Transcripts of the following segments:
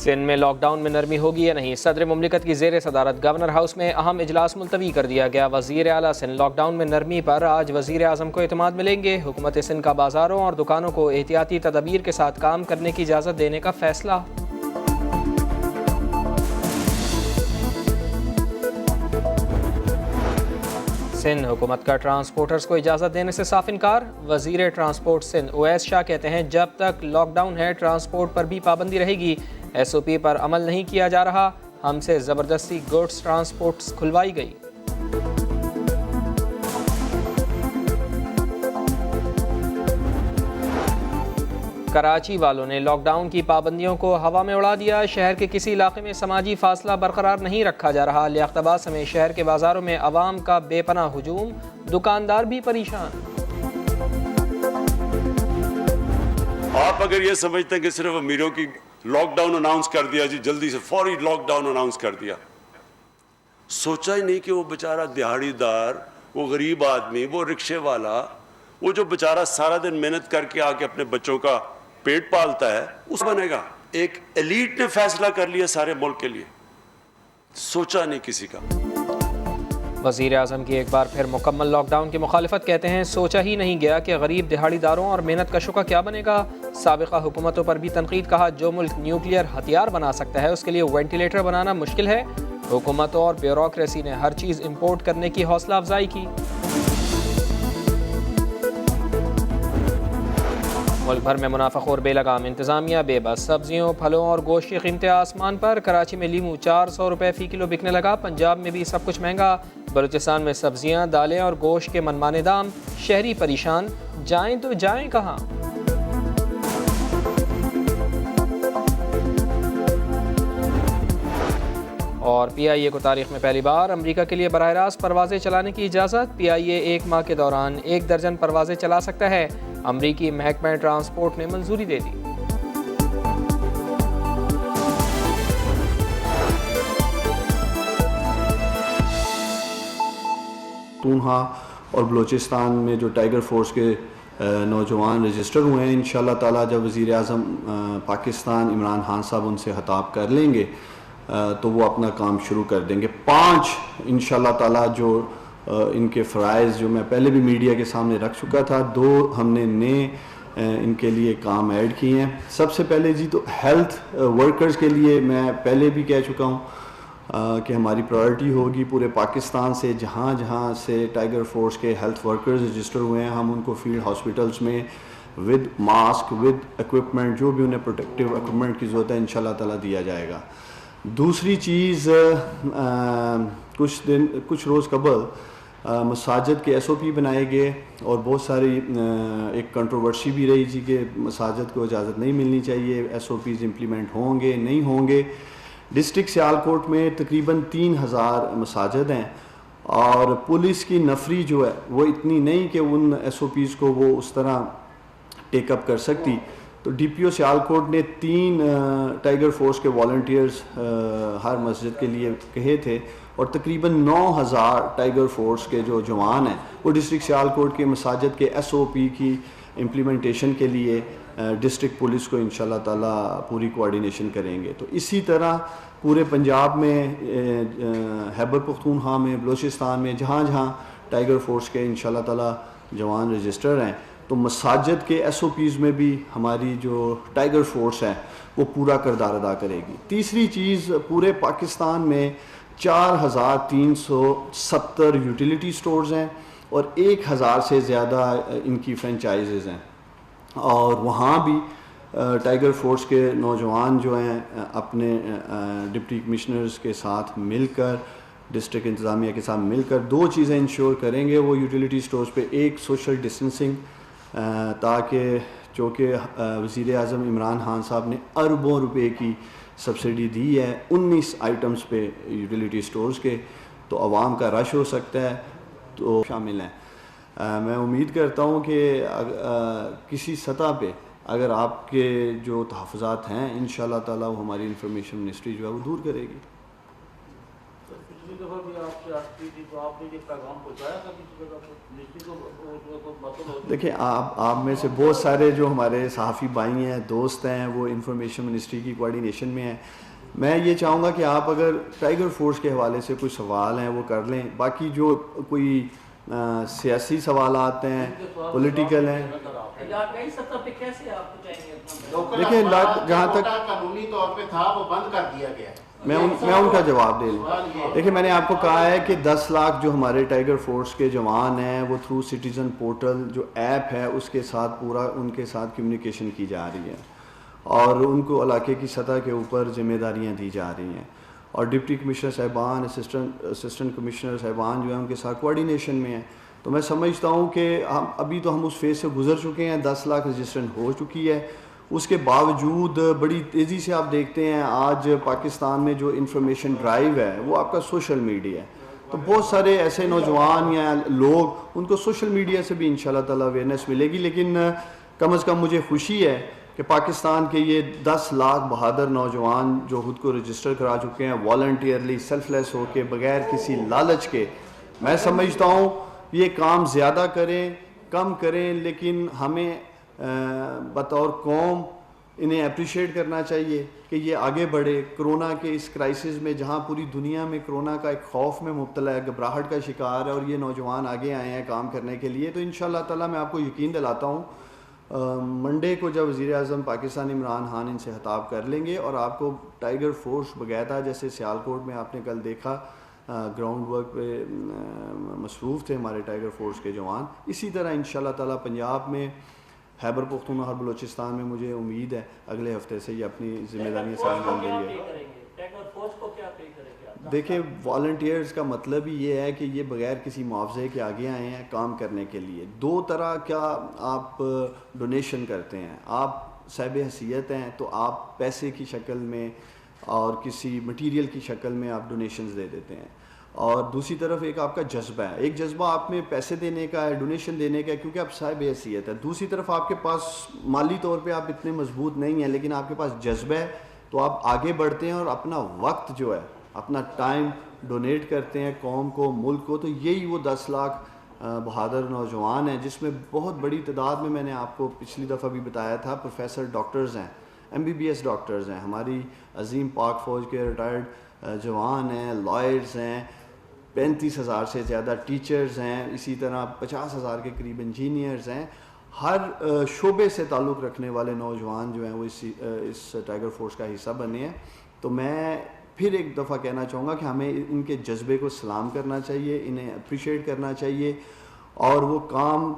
سندھ میں lock down میں نرمی ہوگی یا نہیں؟ صدر مملکت کی زیر صدارت گورنر ہاؤس میں اہم اجلاس ملتوی کر دیا گیا۔ وزیر اعلیٰ سندھ لاک ڈاؤن میں نرمی پر آج وزیر اعظم کو اعتماد ملیں گے۔ حکومت سندھ کا بازاروں اور دکانوں کو احتیاطی تدابیر کے ساتھ کام کرنے کی اجازت دینے کا فیصلہ۔ سندھ حکومت کا ٹرانسپورٹرز کو اجازت دینے سے صاف انکار۔ وزیر ٹرانسپورٹ سندھ اویس شاہ کہتے ہیں جب تک لاک ڈاؤن ہے ٹرانسپورٹ پر بھی پابندی رہے گی، ایس او پی پر عمل نہیں کیا جا رہا، ہم سے زبردستی گوڈز ٹرانسپورٹس کھلوائی گئی۔ کراچی والوں نے لاک ڈاؤن کی پابندیوں کو ہوا میں اڑا دیا۔ شہر کے کسی علاقے میں سماجی فاصلہ برقرار نہیں رکھا جا رہا۔ لیاقت آباد سمیت شہر کے بازاروں میں عوام کا بے پناہ ہجوم، دکاندار بھی پریشان۔ آپ اگر یہ سمجھتے ہیں کہ صرف امیروں کی لاک ڈاؤن اناؤنس کر دیا، جی جلدی سے فوری لاک ڈاؤن اناؤنس کر دیا، سوچا ہی نہیں کہ وہ بیچارہ دیہاڑی دار، وہ غریب آدمی، وہ رکشے والا، وہ جو بیچارہ سارا دن محنت کر کے آ کے اپنے بچوں کا پیٹ پالتا ہے، اس بنے گا۔ ایک ایلیٹ نے فیصلہ کر لیا سارے ملک کے لیے، سوچا نہیں کسی کا۔ وزیر اعظم کی ایک بار پھر مکمل لاک ڈاؤن کی مخالفت، کہتے ہیں سوچا ہی نہیں گیا کہ غریب دہاڑی داروں اور محنت کشوں کا کیا بنے گا۔ سابقہ حکومتوں پر بھی تنقید، کہا جو ملک نیوکلیئر ہتھیار بنا سکتا ہے اس کے لیے وینٹیلیٹر بنانا مشکل ہے۔ حکومتوں اور بیوروکریسی نے ہر چیز امپورٹ کرنے کی حوصلہ افزائی کی۔ ملک بھر میں منافع خور بے لگام، انتظامیہ بے بس۔ سبزیوں، پھلوں اور گوشت کی قیمتیں آسمان پر۔ کراچی میں لیمو 400 روپے فی کلو بکنے لگا۔ پنجاب میں بھی سب کچھ مہنگا۔ بلوچستان میں سبزیاں، دالیں اور گوشت کے منمانے دام، شہری پریشان، جائیں تو جائیں کہاں؟ اور پی آئی اے کو تاریخ میں پہلی بار امریکہ کے لیے براہ راست پروازیں چلانے کی اجازت۔ پی آئی اے 1 ماہ کے دوران 1 درجن پروازیں چلا سکتا ہے، امریکی محکمہ ٹرانسپورٹ نے منظوری دے دی۔ پونہا اور بلوچستان میں جو ٹائیگر فورس کے نوجوان رجسٹر ہوئے ہیں، انشاءاللہ تعالیٰ جب وزیر اعظم پاکستان عمران خان صاحب ان سے خطاب کر لیں گے تو وہ اپنا کام شروع کر دیں گے۔ 5 انشاءاللہ تعالیٰ جو ان کے فرائض جو میں پہلے بھی میڈیا کے سامنے رکھ چکا تھا، 2 ہم نے نئے ان کے لیے کام ایڈ کیے ہیں۔ سب سے پہلے جی تو ہیلتھ ورکرز کے لیے میں پہلے بھی کہہ چکا ہوں کہ ہماری پرائرٹی ہوگی پورے پاکستان سے جہاں جہاں سے ٹائیگر فورس کے ہیلتھ ورکرز رجسٹر ہوئے ہیں، ہم ان کو فیلڈ ہاسپٹلس میں ود ماسک، ود ایکوپمنٹ، جو بھی انہیں پروٹیکٹیو ایکوپمنٹ کی ضرورت ہے انشاءاللہ تعالیٰ دیا جائے گا۔ دوسری چیز، کچھ روز قبل مساجد کے ایس او پی بنائے گئے اور بہت ساری ایک کنٹروورسی بھی رہی تھی کہ مساجد کو اجازت نہیں ملنی چاہیے، ایس او پیز امپلیمنٹ ہوں گے نہیں ہوں گے۔ ڈسٹرکٹ سیالکوٹ میں تقریباً 3000 مساجد ہیں اور پولیس کی نفری جو ہے وہ اتنی نہیں کہ ان ایس او پیز کو وہ اس طرح ٹیک اپ کر سکتی، تو ڈی پی او سیالکوٹ نے 3 ٹائیگر فورس کے والنٹیئرز ہر مسجد کے لیے کہے تھے اور تقریباً 9000 ٹائیگر فورس کے جو جوان ہیں وہ ڈسٹرکٹ سیالکوٹ کے مساجد کے ایس او پی کی امپلیمنٹیشن کے لیے ڈسٹرکٹ پولیس کو انشاءاللہ تعالیٰ پوری کوارڈینیشن کریں گے۔ تو اسی طرح پورے پنجاب میں، خیبر پختونخوا میں، بلوچستان میں، جہاں جہاں ٹائیگر فورس کے انشاءاللہ تعالیٰ جوان رجسٹر ہیں، تو مساجد کے ایس او پیز میں بھی ہماری جو ٹائیگر فورس ہے وہ پورا کردار ادا کرے گی۔ تیسری چیز، پورے پاکستان میں 4370 یوٹیلیٹی سٹورز ہیں اور 1000 سے زیادہ ان کی فرینچائزز ہیں، اور وہاں بھی ٹائیگر فورس کے نوجوان جو ہیں اپنے ڈپٹی کمشنرز کے ساتھ مل کر، ڈسٹرکٹ انتظامیہ کے ساتھ مل کر 2 چیزیں انشور کریں گے وہ یوٹیلیٹی سٹورز پہ۔ ایک، سوشل ڈسٹینسنگ، تاکہ چونکہ وزیر اعظم عمران خان صاحب نے اربوں روپے کی سبسڈی دی ہے 19 آئٹمز پہ یوٹیلیٹی سٹورز کے، تو عوام کا رش ہو سکتا ہے، تو شامل ہیں۔ میں امید کرتا ہوں کہ کسی سطح پہ اگر آپ کے جو تحفظات ہیں انشاءاللہ تعالیٰ وہ ہماری انفارمیشن منسٹری جو ہے وہ دور کرے گی۔ آپ سے عرض کی تھی تو آپ نے یہ پیغام پہنچایا تھا کسی جگہ پر منسٹری کو مطلب ہوتا؟ دیکھیں آپ میں سے بہت سارے جو ہمارے صحافی بھائی ہیں دوست ہیں وہ انفارمیشن منسٹری کی کوارڈینیشن میں ہیں. میں یہ چاہوں گا کہ آپ اگر ٹائیگر فورس کے حوالے سے کوئی سوال ہیں وہ کر لیں. باقی جو کوئی سیاسی سوالات ہیں پولیٹیکل ہیں علاقائی سطح پہ کیسے آپ کو چاہیے؟ دیکھیں جہاں تک قانونی طور پہ تھا وہ بند کر دیا گیا. میں ان کا جواب دے لوں. دیکھیں میں نے آپ کو کہا ہے کہ 10 لاکھ جو ہمارے ٹائیگر فورس کے جوان ہیں وہ تھرو سٹیزن پورٹل جو ایپ ہے اس کے ساتھ پورا ان کے ساتھ کمیونیکیشن کی جا رہی ہے اور ان کو علاقے کی سطح کے اوپر ذمہ داریاں دی جا رہی ہیں اور ڈپٹی کمشنر صاحبان اسسٹنٹ کمشنر صاحبان جو ہیں ان کے ساتھ کوارڈینیشن میں ہیں. تو میں سمجھتا ہوں کہ ابھی تو ہم اس فیز سے گزر چکے ہیں. 10 لاکھ رجسٹرنٹ ہو چکی ہے. اس کے باوجود بڑی تیزی سے آپ دیکھتے ہیں آج پاکستان میں جو انفارمیشن ڈرائیو ہے وہ آپ کا سوشل میڈیا ہے. تو بہت سارے ایسے نوجوان یا لوگ ان کو سوشل میڈیا سے بھی انشاءاللہ تعالی اویئرنیس ملے گی. لیکن کم از کم مجھے خوشی ہے کہ پاکستان کے یہ 10 لاکھ بہادر نوجوان جو خود کو رجسٹر کرا چکے ہیں والنٹیئرلی سیلف لیس ہو کے بغیر کسی لالچ کے. میں سمجھتا ہوں یہ کام زیادہ کریں کم کریں لیکن ہمیں بطور قوم انہیں اپریشیٹ کرنا چاہیے کہ یہ آگے بڑھے. کرونا کے اس کرائسس میں جہاں پوری دنیا میں کرونا کا ایک خوف میں مبتلا ہے, گھبراہٹ کا شکار ہے اور یہ نوجوان آگے آئے ہیں کام کرنے کے لیے. تو انشاءاللہ تعالی میں آپ کو یقین دلاتا ہوں منڈے کو جب وزیر اعظم پاکستان عمران خان ان سے خطاب کر لیں گے اور آپ کو ٹائیگر فورس باقاعدہ جیسے سیالکوٹ میں آپ نے کل دیکھا گراؤنڈ ورک پہ مصروف تھے ہمارے ٹائیگر فورس کے جوان, اسی طرح انشاءاللہ تعالی پنجاب میں خیبر پختونخوا اور بلوچستان میں مجھے امید ہے اگلے ہفتے سے یہ اپنی ذمہ داریاں سے انجام دیں گے. دیکھیں والنٹیئرز کا مطلب ہی یہ ہے کہ یہ بغیر کسی معاوضے کے آگے آئے ہیں کام کرنے کے لیے. 2 طرح کیا آپ ڈونیشن کرتے ہیں, آپ صاحب حیثیت ہیں تو آپ پیسے کی شکل میں اور کسی مٹیریل کی شکل میں آپ ڈونیشنز دے دیتے ہیں, اور دوسری طرف ایک آپ کا جذبہ ہے. ایک جذبہ آپ میں پیسے دینے کا ہے, ڈونیشن دینے کا ہے کیونکہ آپ صاحب حیثیت ہے. دوسری طرف آپ کے پاس مالی طور پہ آپ اتنے مضبوط نہیں ہیں لیکن آپ کے پاس جذبہ ہے تو آپ آگے بڑھتے ہیں اور اپنا وقت جو ہے اپنا ٹائم ڈونیٹ کرتے ہیں قوم کو ملک کو. تو یہی وہ 10 لاکھ بہادر نوجوان ہیں جس میں بہت بڑی تعداد میں نے آپ کو پچھلی دفعہ بھی بتایا تھا پروفیسر ڈاکٹرز ہیں, MBBS ڈاکٹرز ہیں, ہماری عظیم پاک فوج کے ریٹائرڈ جوان ہیں, لائرز ہیں, 35,000 سے زیادہ ٹیچرز ہیں, اسی طرح 50,000 کے قریب انجینئرز ہیں. ہر شعبے سے تعلق رکھنے والے نوجوان جو ہیں وہ اس ٹائیگر فورس کا حصہ بنے ہیں. تو میں پھر ایک دفعہ کہنا چاہوں گا کہ ہمیں ان کے جذبے کو سلام کرنا چاہیے, انہیں اپریشیٹ کرنا چاہیے, اور وہ کام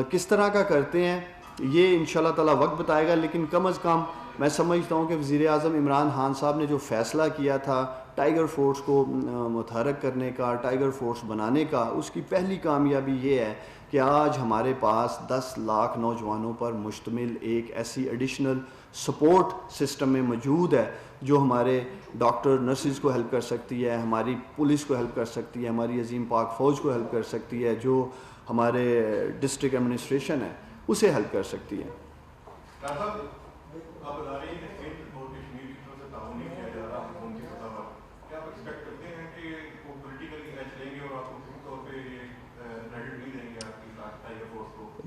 کس طرح کا کرتے ہیں یہ انشاءاللہ تعالی وقت بتائے گا. لیکن کم از کم میں سمجھتا ہوں کہ وزیر اعظم عمران خان صاحب نے جو فیصلہ کیا تھا ٹائیگر فورس کو متحرک کرنے کا, ٹائیگر فورس بنانے کا, اس کی پہلی کامیابی یہ ہے کہ آج ہمارے پاس 10 لاکھ نوجوانوں پر مشتمل ایک ایسی ایڈیشنل سپورٹ سسٹم میں موجود ہے جو ہمارے ڈاکٹر نرسز کو ہیلپ کر سکتی ہے, ہماری پولیس کو ہیلپ کر سکتی ہے, ہماری عظیم پاک فوج کو ہیلپ کر سکتی ہے, جو ہمارے ڈسٹرکٹ ایڈمنسٹریشن ہے اسے ہیلپ کر سکتی ہے.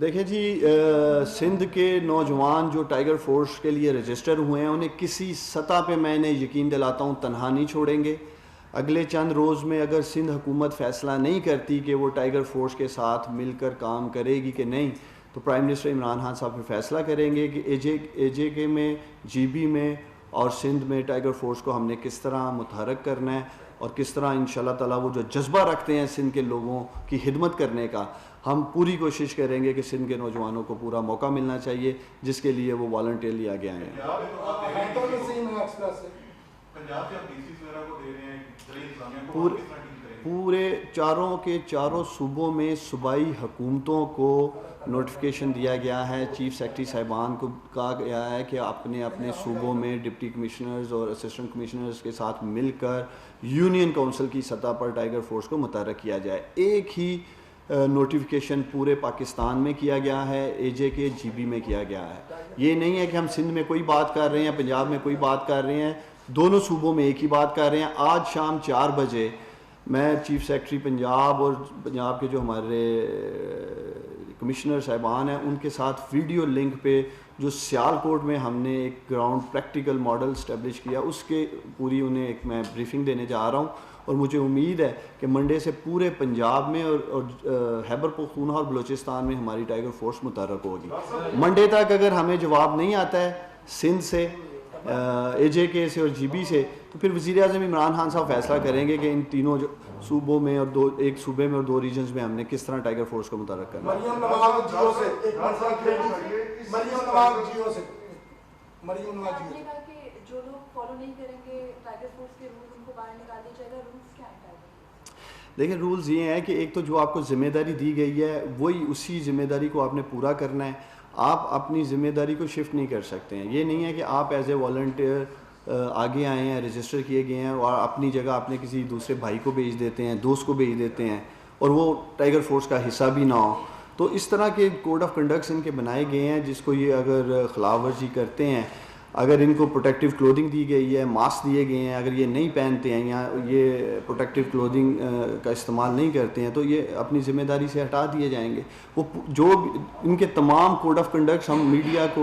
دیکھیں جی, سندھ کے نوجوان جو ٹائیگر فورس کے لیے رجسٹر ہوئے ہیں انہیں کسی سطح پہ میں انہیں یقین دلاتا ہوں تنہا نہیں چھوڑیں گے. اگلے چند روز میں اگر سندھ حکومت فیصلہ نہیں کرتی کہ وہ ٹائیگر فورس کے ساتھ مل کر کام کرے گی کہ نہیں, تو پرائم منسٹر عمران خان صاحب پھر فیصلہ کریں گے کہ اے جے کے میں, GB میں اور سندھ میں ٹائیگر فورس کو ہم نے کس طرح متحرک کرنا ہے اور کس طرح انشاءاللہ تعالیٰ وہ جو جذبہ رکھتے ہیں سندھ کے لوگوں کی خدمت کرنے کا, ہم پوری کوشش کریں گے کہ سندھ کے نوجوانوں کو پورا موقع ملنا چاہیے جس کے لیے وہ والنٹیئرلی آگے آئے ہیں. پورے چاروں صوبوں میں صوبائی حکومتوں کو نوٹیفیکیشن دیا گیا ہے, چیف سیکرٹری صاحبان کو کہا گیا ہے کہ اپنے صوبوں میں ڈپٹی کمشنرز اور اسسٹنٹ کمشنرز کے ساتھ مل کر یونین کونسل کی سطح پر ٹائیگر فورس کو متحرک کیا جائے. ایک ہی نوٹیفیکیشن پورے پاکستان میں کیا گیا ہے, AJ کے GB میں کیا گیا ہے. یہ نہیں ہے کہ ہم سندھ میں کوئی بات کر رہے ہیں, پنجاب میں کوئی بات کر رہے ہیں, دونوں صوبوں میں ایک ہی بات کر رہے ہیں. آج شام 4 بجے میں چیف سیکرٹری پنجاب اور پنجاب کے جو ہمارے کمشنر صاحبان ہیں ان کے ساتھ ویڈیو لنک پہ جو سیالکوٹ میں ہم نے ایک گراؤنڈ پریکٹیکل ماڈل اسٹیبلش کیا اس کے پوری انہیں ایک میں بریفنگ دینے جا رہا ہوں، اور مجھے امید ہے کہ منڈے سے پورے پنجاب میں اور خیبر پختونخوا اور بلوچستان میں ہماری ٹائیگر فورس متحرک ہوگی۔ منڈے تک اگر ہمیں جواب نہیں آتا ہے سندھ سے، اے جے کے سے اور جی بی سے، تو پھر وزیر اعظم عمران خان صاحب فیصلہ کریں گے کہ ان تینوں صوبوں میں اور ایک صوبے میں اور 2 ریجنز میں ہم نے کس طرح ٹائیگر فورس کو متحرک کرنا ہے۔ مریم نواز جیو سے آپ نے کہا کہ جو لوگ فالو نہیں کریں گے ٹائیگر فورس کے رول ان کو باہر نکال دیا جائے گا، رولز کیا ہیں؟ دیکھیں رولز یہ ہیں کہ ایک تو جو آپ کو ذمہ داری دی گئی ہے وہی اسی ذمہ داری کو آپ نے پورا کرنا ہے، آپ اپنی ذمہ داری کو شفٹ نہیں کر سکتے ہیں۔ یہ نہیں ہے کہ آپ ایز اے والنٹیئر آگے آئے ہیں، رجسٹر کیے گئے ہیں اور اپنی جگہ اپنے کسی دوسرے بھائی کو بھیج دیتے ہیں، دوست کو بھیج دیتے ہیں اور وہ ٹائیگر فورس کا حصہ بھی نہ ہو۔ تو اس طرح کے کوڈ آف کنڈکٹس ان کے بنائے گئے ہیں جس کو یہ اگر خلاف ورزی کرتے ہیں، اگر ان کو پروٹیکٹیو کلودنگ دی گئی ہے، ماسک دیے گئے ہیں، اگر یہ نہیں پہنتے ہیں یا یہ پروٹیکٹیو کلودنگ کا استعمال نہیں کرتے ہیں تو یہ اپنی ذمہ داری سے ہٹا دیے جائیں گے۔ وہ جو ان کے تمام کوڈ آف کنڈکٹس ہم میڈیا کو